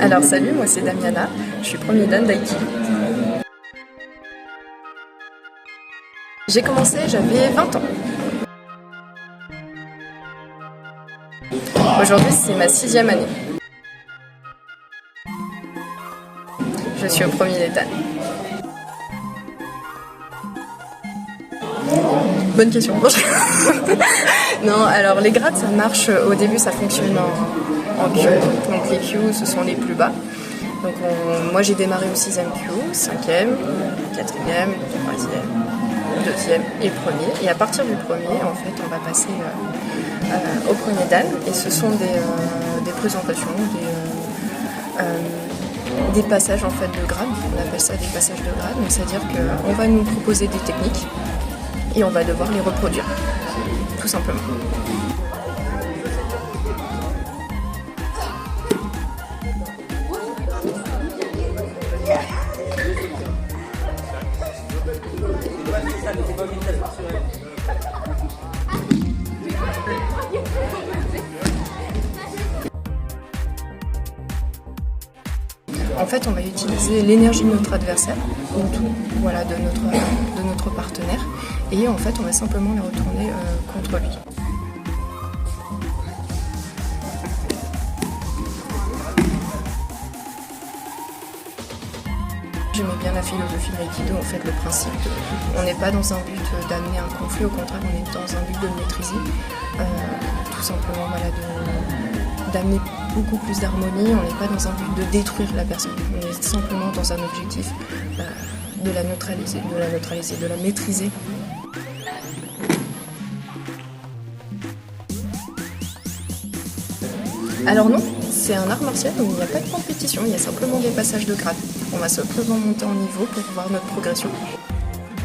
Alors salut, moi c'est Damiana, je suis premier dan d'Aiki. J'ai commencé, j'avais 20 ans. Aujourd'hui c'est ma 6e année. Je suis au premier dan. Bonne question. Non, alors les grades ça marche, au début ça fonctionne en queue, donc les queues ce sont les plus bas. Donc moi j'ai démarré au 6e queue, 5e, 4e, 3e, 2e et premier. Et à partir du premier, en fait, on va passer au premier dan. Et ce sont des présentations, des passages en fait de grade. On appelle ça des passages de grade. Donc c'est-à-dire qu'on va nous proposer des techniques et on va devoir les reproduire, tout simplement. En fait, on va utiliser l'énergie de notre adversaire, voilà, de notre partenaire, et en fait, on va simplement la retourner contre lui. J'aimais bien la philosophie de l'aïkido, en fait, le principe. On n'est pas dans un but d'amener un conflit, au contraire, on est dans un but de le maîtriser. Tout simplement, voilà, d'amener beaucoup plus d'harmonie. On n'est pas dans un but de détruire la personne. On est simplement dans un objectif de la neutraliser, de la maîtriser. Alors non, c'est un art martial où il n'y a pas de compétition, il y a simplement des passages de grade. On va simplement monter en niveau pour voir notre progression.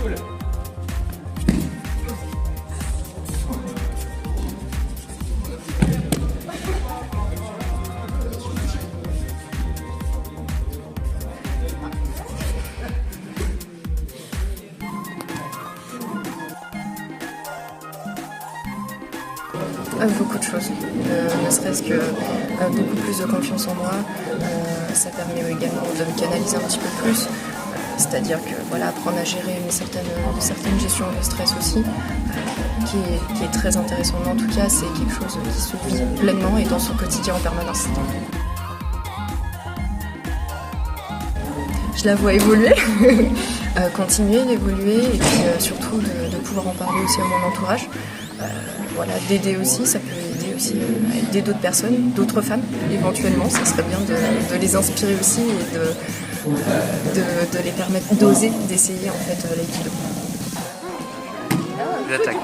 Cool. Beaucoup de choses, ne serait-ce que beaucoup plus de confiance en moi. Ça permet également de me canaliser un petit peu plus, c'est-à-dire que voilà, apprendre à gérer une certaine gestion de stress aussi, qui est très intéressant. Mais en tout cas, c'est quelque chose qui se vit pleinement et dans son quotidien en permanence. Je la vois évoluer, continuer d'évoluer et puis surtout de pouvoir en parler aussi à mon entourage. Voilà, d'aider aussi, ça peut aider aussi à aider d'autres personnes, d'autres femmes éventuellement. Ça serait bien de les inspirer aussi et de les permettre d'oser, d'essayer en fait l'aïkido. Je l'attaque.